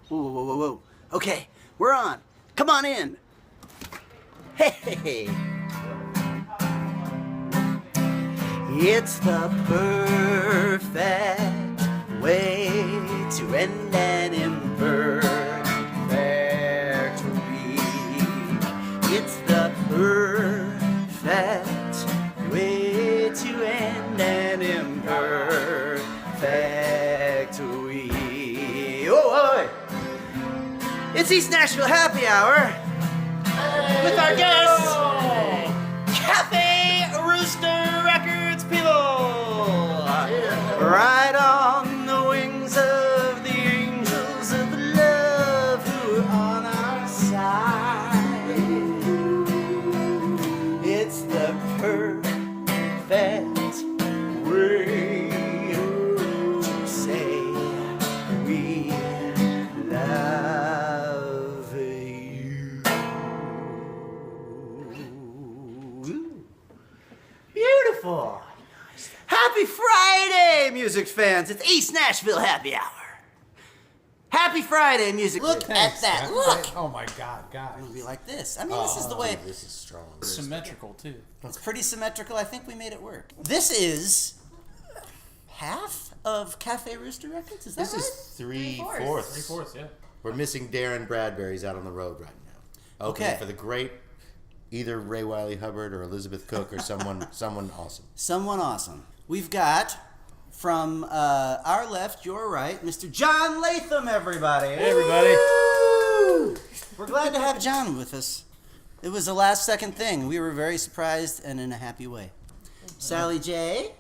Whoa, whoa, whoa, whoa. Okay, we're on. Come on in. Hey. It's the perfect way to end an imperfect week. It's the perfect way to end an imperfect week. Oh, it's East Nashville Happy Hour with our guests, Cafe Rooster Records people. Right on the wings of the angels of love who are on our side. It's the perfect way to say we love you. Beautiful. Happy Friday, music fans. It's East Nashville Happy Hour. Happy Friday, music. Look at that. Look. Oh my God, guys. It'll be like this. I mean, this is the way. This is strong. Symmetrical too. It's pretty symmetrical. I think we made it work. This is half of Cafe Rooster Records. Is that This right? is three-fourths. 3/4, yeah. We're missing Darrin Bradbury. He's out on the road right now. Opening Okay. for the great either Ray Wiley Hubbard or Elizabeth Cook or someone awesome. Someone awesome. We've got from our left, your right, Mr. Jon Latham, everybody. Hey, everybody. Woo! We're glad to have Jon with us. It was a last-second thing. We were very surprised and in a happy way. Sally Jaye.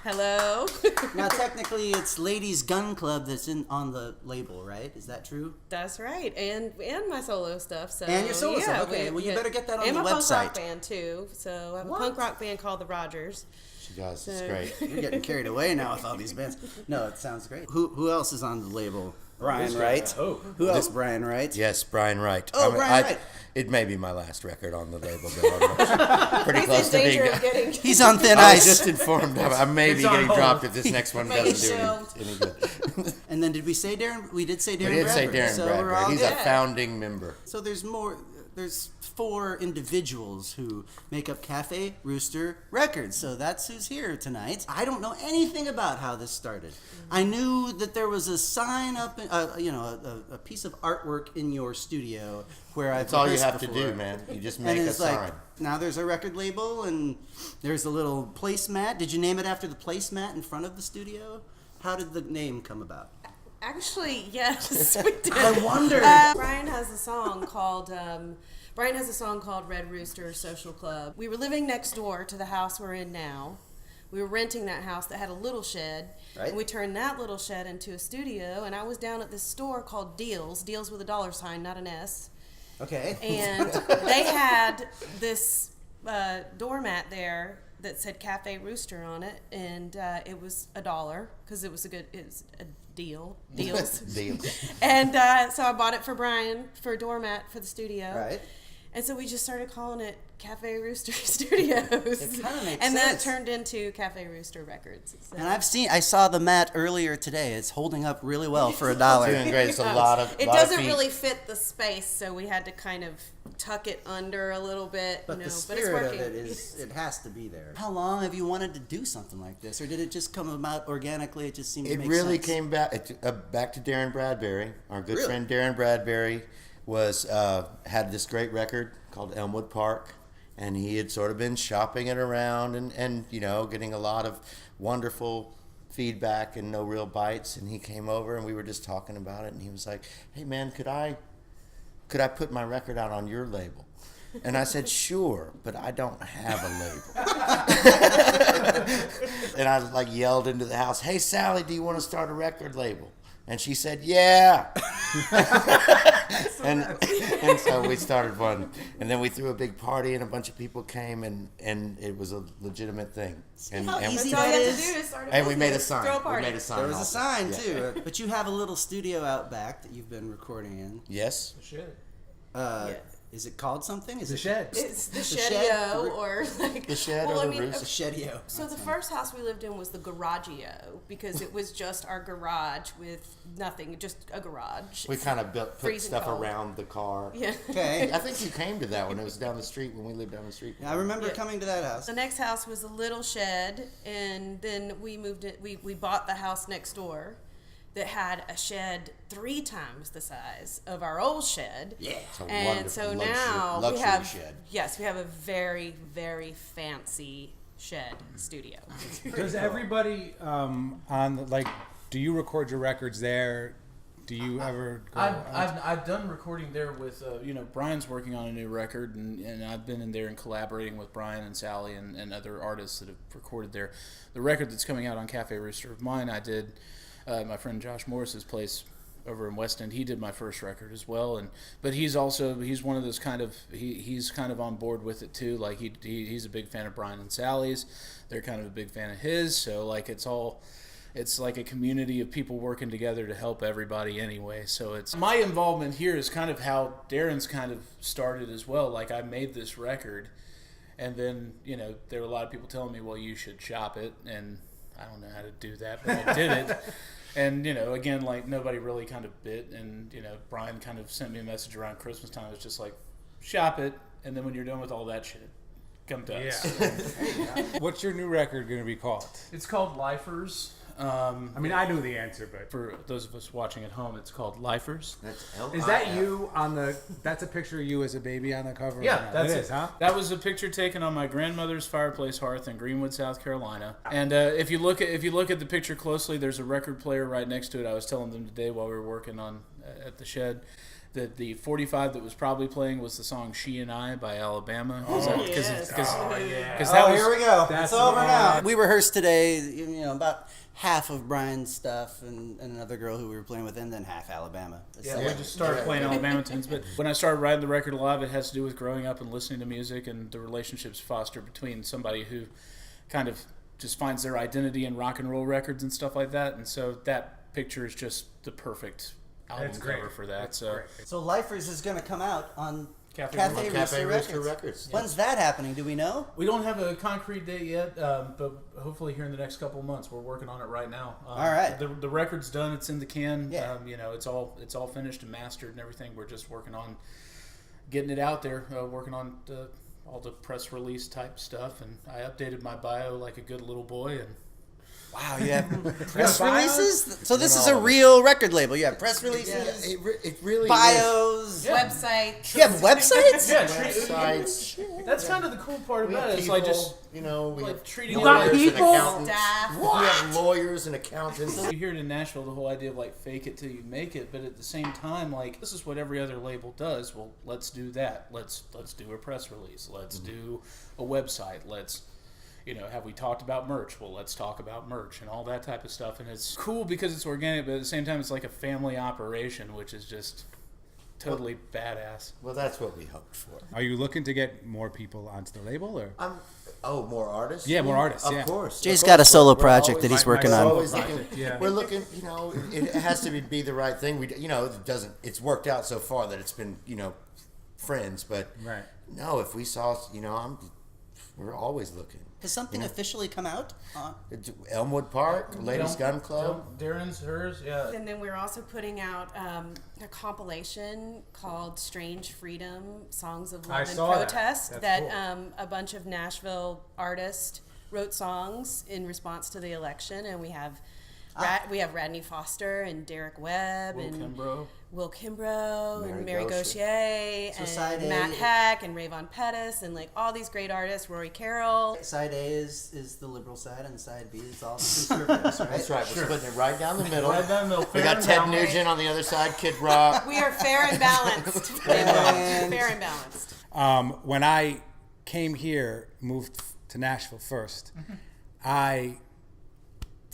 Hello. Now, technically, it's Ladies Gun Club that's on the label, right? Is that true? That's right, and my solo stuff. So And your solo stuff, okay. Well, you better get that on the And my punk rock website. band too. So I have What? a punk rock band called the Rogers. She does. It's So- great. You're getting carried away now with all these bands. No, it sounds great. Who else is on the label? Brian Wright. Oh. Who else? Brian Wright. Yes, Brian Wright. Oh, Brian Wright. It may be my last record on the label, though. I'm pretty He's close in to being danger done. of getting. He's on thin I was ice. just informed I may be It's on getting hold. dropped if this next one Maybe doesn't do shelved. any good. And then did we say Darrin? We did say We Darrin did say Bradbury. Darrin So we're all Bradbury. He's good. a founding member. So there's more. There's 4 individuals who make up Cafe Rooster Records. So that's who's here tonight. I don't know anything about how this started. I knew that there was a sign up, a piece of artwork in your studio where I've That's all you rehearsed have to before. do, man. You just And make a it's like, sign. now there's a record label and there's a little placemat. Did you name it after the placemat in front of the studio? How did the name come about? Actually, yes, we did. I wondered. Brian has a song called. Red Rooster Social Club. We were living next door to the house we're in now. We were renting that house that had a little shed. Right. And we turned that little shed into a studio. And I was down at this store called Deals with a $, not an S. Okay. And they had this doormat there that said Cafe Rooster on it, and it was $1 because it was a deals. Deal. And so I bought it for Brian for a doormat for the studio. Right. And so we just started calling it Cafe Rooster Studios. It kinda makes and that sense. turned into Cafe Rooster Records. So. And I saw the mat earlier today. It's holding up really well for $1. Doing great. It's a lot of It lot of doesn't feet. really fit the space, so we had to kind of tuck it under a little bit. But you know, the but it's spirit of working. it is, it has to be there. How long have you wanted to do something like this? Or did it just come about organically? It just seemed to It make really sense? came back to Darrin Bradbury. Our good Really? friend Darrin Bradbury had this great record called Elmwood Park, and he had sort of been shopping it around and getting a lot of wonderful feedback and no real bites. And he came over and we were just talking about it, and he was like, "Hey man, could I put my record out on your label?" And I said, "Sure, but I don't have a label." And I yelled into the house, "Hey Sally, do you want to start a record label?" And she said, "Yeah." and so we started one, and then we threw a big party, and a bunch of people came, and it was a legitimate thing. And how easy That's all that you have is. to do is start a and we made a business, sign. throw a We party. made a sign. There was a also. sign Yeah. too. But you have a little studio out back that you've been recording in. Yes. Shit. Uh, Is it called something? Is The it Shed. It's the Shed? Shedio, or like The Shed well, or I the mean, Rooster? Shedio? So the first house we lived in was the Garagio because it was just our garage with nothing, just a garage. We kind of put Freezing stuff cold. around the car. Yeah. Okay. I think you came to that one. It was down the street when we lived down the street. Yeah, I remember Yeah. coming to that house. The next house was a little shed, and then we moved it. We bought the house next door that had a shed 3 times the size of our old shed. Yeah. It's a And wonderful so luxury, now we luxury have shed. yes, we have a very very fancy shed studio. Does everybody do you record your records there? Do you ever go I've done recording there with Brian's working on a new record, and I've been in there and collaborating with Brian and Sally and other artists that have recorded there. The record that's coming out on Cafe Rooster of mine, I did my friend Josh Morris's place over in West End. He did my first record as well, but he's one of those he's kind of on board with it too. Like he's a big fan of Brian and Sally's. They're kind of a big fan of his. So like it's like a community of people working together to help everybody anyway. So it's my involvement here is kind of how Darrin's kind of started as well. Like I made this record, and then there were a lot of people telling me, well, you should shop it, and I don't know how to do that, but I did it. And again, like nobody really kind of bit, and Brian kind of sent me a message around Christmas time. It was just like, shop it, and then when you're done with all that shit, come to us. What's your new record going to be called? It's called Lifers. I mean, I knew the answer, but For those of us watching at home, it's called Lifers. That's is that you on the? That's a picture of you as a baby on the cover. Yeah, or no? that's it it. is, huh? That was a picture taken on my grandmother's fireplace hearth in Greenwood, South Carolina. And if you look at the picture closely, there's a record player right next to it. I was telling them today while we were working on at the shed that the 45 that was probably playing was the song "She and I" by Alabama. Because that was Here we go. That's It's over the now. one. We rehearsed today, about half of Brian's stuff and another girl who we were playing with, and then half Alabama. Yeah, we just started playing Alabama tunes. But when I started writing the record live, it has to do with growing up and listening to music and the relationships fostered between somebody who kind of just finds their identity in rock and roll records and stuff like that. And so that picture is just the perfect album That's great. cover for that. That's So great. So Lifers is going to come out on Cafe Cafe Cafe Rooster Rooster Records. Records. When's that happening? Do we know? we don't have a concrete date yet, but hopefully here in the next couple of months. We're working on it right now. All right. The record's done. It's in the can. Yeah. It's all finished and mastered and everything. We're just working on getting it out there. Working on all the press release type stuff. And I updated my bio like a good little boy. And Wow, you have press bios? releases? So this is a real record label. You have press releases, It really is. bios. Website. You have websites? yeah, Websites. that's kind of the cool part We about have it. It's people, like just we like have treating lawyers and people? accountants. Staff. We have lawyers and accountants. You hear it in Nashville, the whole idea of like fake it till you make it, but at the same time, like this is what every other label does. Well, let's do that. Let's do a press release. Let's do a website. Let's have we talked about merch? Well, let's talk about merch and all that type of stuff. And it's cool because it's organic, but at the same time, it's like a family operation, which is just totally badass. Well, that's what we hoped for. Are you looking to get more people onto the label, or? More artists? Yeah, more artists, Of yeah. course. Jay's Of got a course. solo We're project always- that he's my working solo on. Always looking, project, yeah. We're looking, it has to be the right thing. It's worked out so far that it's been, friends, but Right. no, if we saw, we're always looking. Has something officially come out? It's Elmwood Park, Ladies Gun Club. Darrin's, hers, yeah. And then we're also putting out a compilation called Strange Freedom, Songs of I Love and saw that. Protest, That's that cool. a bunch of Nashville artists wrote songs in response to the election. And we have we have Radney Foster and Derek Webb and Will Kimbrough Mary and Mary Gauthier. Gauthier So and side A- Matt Heck and Rayvon Pettis and like all these great artists, Rorey Carroll. Side A is the liberal side, and side B is all the conservatives, right? That's right. We're splitting it right down the middle. Right down the middle. We Fair got and Ted balanced. Nugent on the other side, Kid Rock. We are fair and balanced. Fair and balanced. When I came here, moved to Nashville first,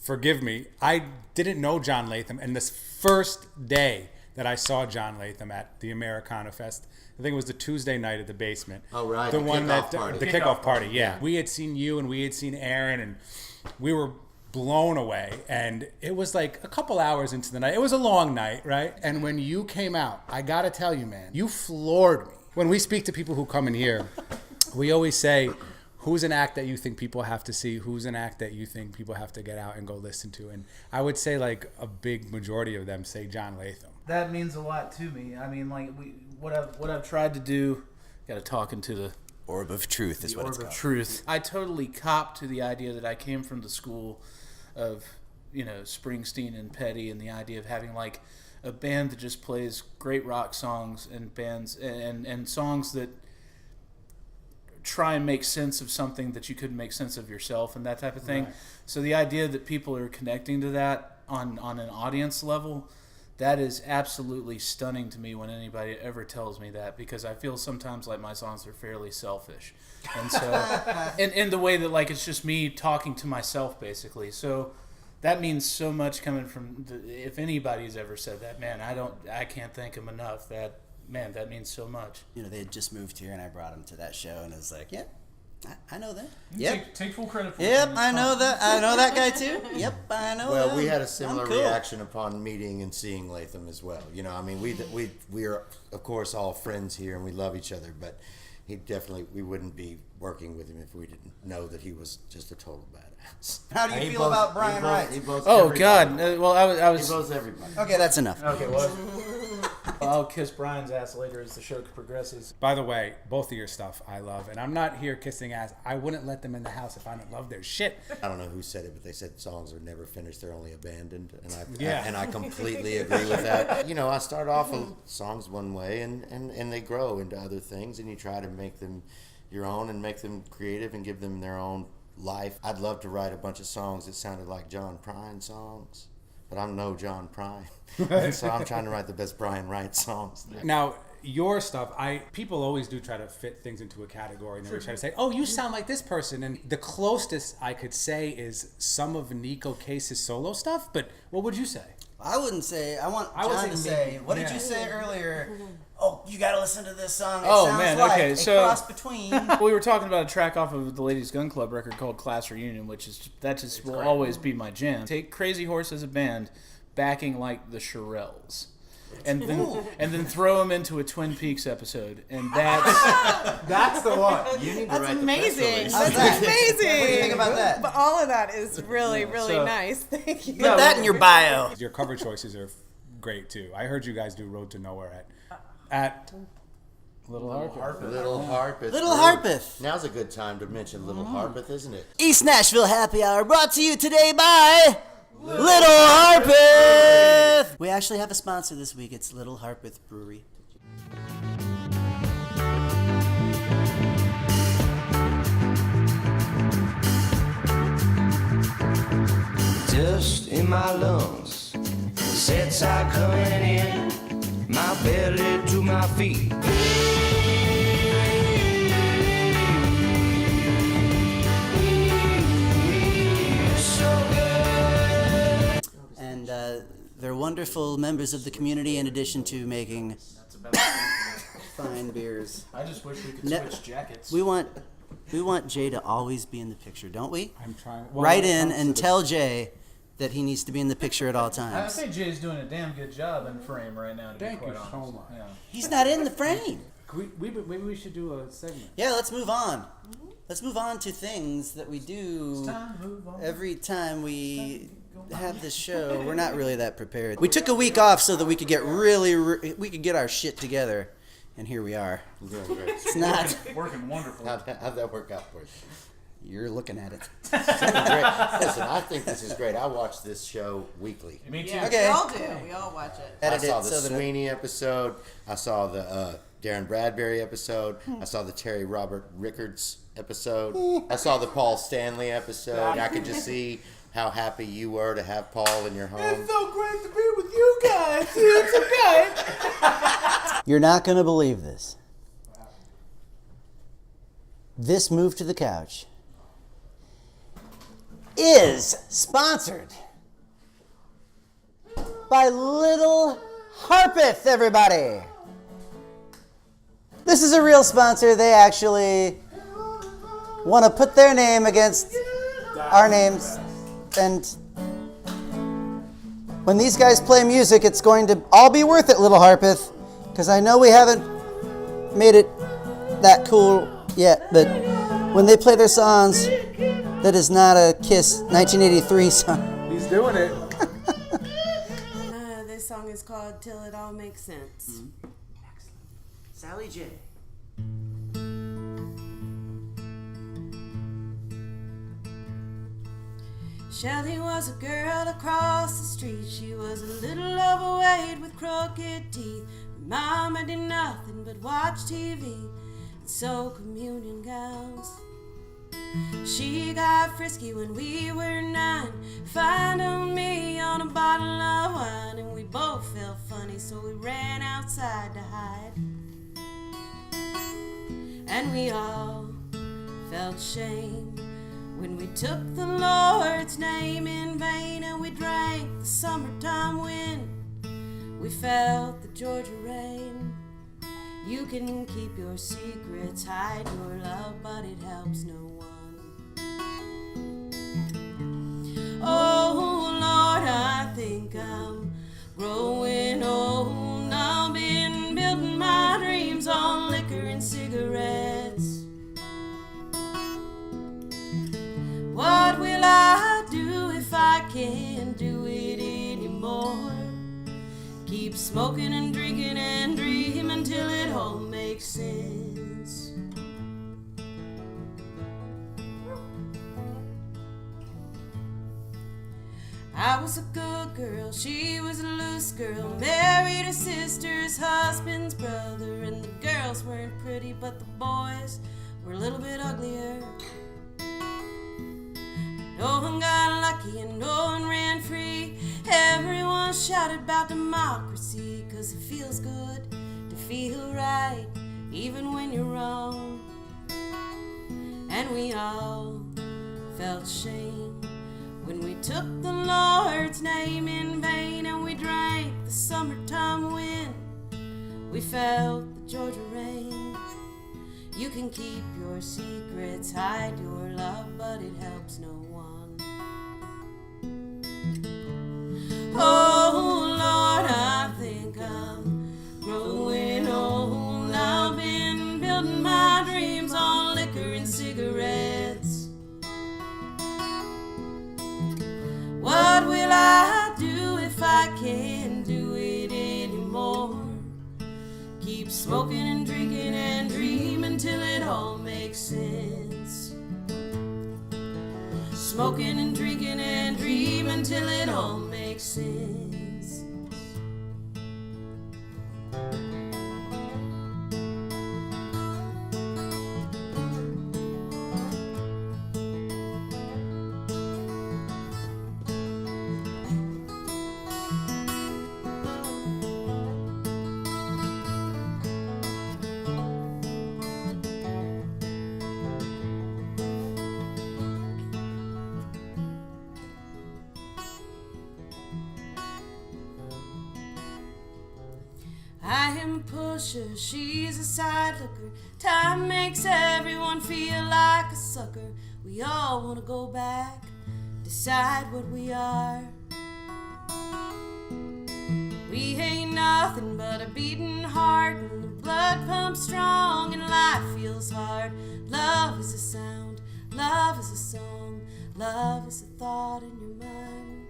forgive me, I didn't know Jon Latham, and this first day that I saw Jon Latham at the Americana Fest, I think it was the Tuesday night at the basement. Oh, right, the the one kickoff that party. the kickoff party. Yeah, we had seen you and we had seen Aaron, and we were blown away. And it was like a couple hours into the night. It was a long night, right? And when you came out, I gotta tell you, man, you floored me. when we speak to people who come in here, we always say, who's an act that you think people have to see? Who's an act that you think people have to get out and go listen to? And I would say like a big majority of them say Jon Latham. That means a lot to me. I mean, like what I've tried to do. Got to talk into the Orb of Truth is what it's orb of called. truth. I totally cop to the idea that I came from the school of, Springsteen and Petty, and the idea of having like a band that just plays great rock songs and bands and songs that try and make sense of something that you couldn't make sense of yourself and that type of thing. Right. So the idea that people are connecting to that on an audience level, that is absolutely stunning to me when anybody ever tells me that, because I feel sometimes like my songs are fairly selfish. And so, in the way that like it's just me talking to myself basically. So that means so much coming from, if anybody's ever said that, man, I can't thank them enough. That means so much. They had just moved here and I brought them to that show and I was like, yeah, I know that. Take full credit for it. Yep, I know that. I know that guy too. Yep, I know that. Well, we had a similar I'm cool. reaction upon meeting and seeing Latham as well. We are of course all friends here and we love each other, but we wouldn't be working with him if we didn't know that he was just a total badass. How do you feel about Brian Wright? Oh God! Well, I was. He blows everybody. Okay, that's enough. Okay, well, I'll kiss Brian's ass later as the show progresses. By the way, both of your stuff I love, and I'm not here kissing ass. I wouldn't let them in the house if I didn't love their shit. I don't know who said it, but they said songs are never finished; they're only abandoned, and I completely agree with that. I start off with songs one way, and they grow into other things, and you try to make them your own and make them creative and give them their own life. I'd love to write a bunch of songs that sounded like John Prine songs, but I'm no John Prine. And so I'm trying to write the best Brian Wright songs. Now, your stuff, people always do try to fit things into a category, and they try to say, "Oh, you sound like this person." And the closest I could say is some of Nico Case's solo stuff. But what would you say? I wouldn't say. I want I would John to say say. maybe. What did Yeah. you say earlier? Oh, you got to listen to this song. It Oh, sounds man, like okay, a so- cross between. We were talking about a track off of the Ladies Gun Club record called Class Reunion, that will always be my jam. Take Crazy Horse as a band, backing like the Shirelles, and then throw them into a Twin Peaks episode, and That's the one. You need to That's write amazing. the press release. How's That's that? amazing. What do you think about that? But all of that is really, really so- nice. Thank you. Put that in your bio. Your cover choices are great too. I heard you guys do Road to Nowhere at Little Harpeth. Little Harpeth. Little Brewing. Harpeth. Now's a good time to mention Little Harpeth, isn't it? East Nashville Happy Hour brought to you today by Little Harpeth. We actually have a sponsor this week. It's Little Harpeth Brewery. Dust in my lungs, sets are coming in, my belly to my feet. So good. And they're wonderful members of the community in addition to making That's about fine beers. I just wish we could Ne- switch jackets. We want Jaye to always be in the picture, don't we? I'm trying. Write when it in comes and to tell Jaye that he needs to be in the picture at all I times. think Jay's doing a damn good job in frame right now. To Thank be you quite so honest. much. Yeah. He's not in the frame. Maybe we should do a segment. Yeah, let's move on. Let's move on to things that we do Time to move on. every time we have this show. We're not really that prepared. We took a week off so that we could get we could get our shit together, and here we are. You're doing great. It's not. Working wonderful. How'd that work out for you? You're looking at it. Great. Listen, I think this is great. I watch this show weekly. Me too. Yeah, Okay. we all do. We all watch it. I Edit saw it the so that Sweeney episode. I saw the Darrin Bradbury episode. I saw the Terry Robert Rickards episode. I saw the Paul Stanley episode. I could just see how happy you were to have Paul in your home. so great to be with you guys. It's okay. You're not going to believe this. This move to the couch is sponsored by Little Harpeth, everybody. This is a real sponsor. They actually want to put their name against our names. And when these guys play music, it's going to all be worth it, Little Harpeth, because I know we haven't made it that cool yet, but when they play their songs, that is not a Kiss 1983 song. He's doing it. This song is called Till It All Makes Sense. Sally J. Shelley was a girl across the street. She was a little overweight with crooked teeth. Mama did nothing but watch TV and sew communion gowns. She got frisky when we were 9, found on me on a bottle of wine, and we both felt funny, so we ran outside to hide. And we all felt shame when we took the Lord's name in vain, and we drank the summertime wind. We felt the Georgia rain. You can keep your secrets, hide your love, but it helps no one. Oh Lord, I think I'm growing old. I've been building my dreams on liquor and cigarettes. What will I do if I can't do it anymore? Keep smoking and drinking and dream until it all makes sense. I was a good girl, she was a loose girl, married her sister's husband's brother, and the girls weren't pretty, but the boys were a little bit uglier. No one got lucky and no one ran free. Everyone shouted about democracy, 'cause it feels good to feel right, even when you're wrong. And we all felt shame when we took the Lord's name in vain, and we drank the summertime wind. We felt the Georgia rain. You can keep your secrets, hide your love, but it helps no one. Oh Lord, I think I'm growing old. I've been building my dreams on liquor and cigarettes. What will I do if I can't do it anymore? Keep smoking and drinking and dream until it all makes sense. Smoking and drinking and dream until it all makes sense. I am a pusher, she's a side looker. Time makes everyone feel like a sucker. We all want to go back, decide what we are. We ain't nothing but a beating heart, and the blood pumps strong, and life feels hard. Love is a sound, love is a song, love is a thought in your mind.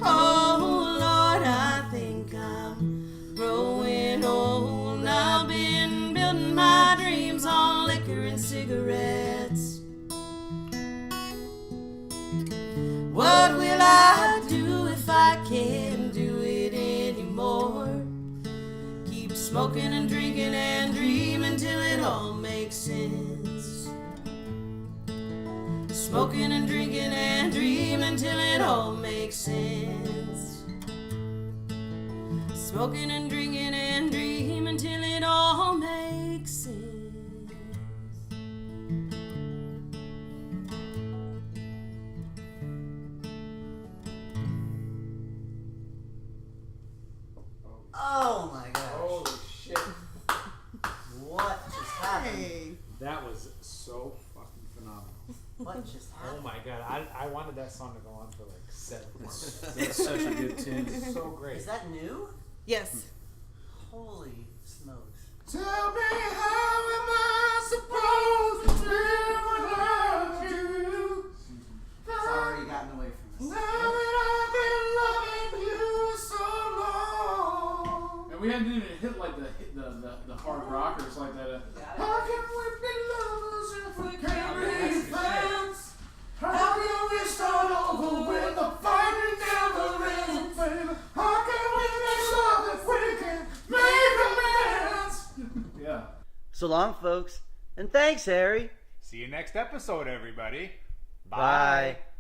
Oh Lord, I think I'm growing old. I've been building my dreams on liquor and cigarettes. What will I do if I can't do it anymore? Keep smoking and drinking and dream until it all makes sense. Smoking and drinking and dream until it all makes sense. Smoking and drinking and dream until it all makes sense. Oh my gosh. Holy shit. What just happened? That was so fucking phenomenal. What just Oh happened? my god, I wanted that song to go on for like 7 months. It's such a good tune. It's so great. Is that new? Yes. Holy Smokes. Tell me how am I supposed to live without you? It's already gotten away from us. Now that I've been loving you so long. And we hadn't even hit like the hard rockers like that. How can we be lovers if we can't be friends? How can we start over when the fighting never ends, baby? How can we make love if we can make amends? Yeah. So long, folks. And thanks, Harry. See you next episode, everybody. Bye.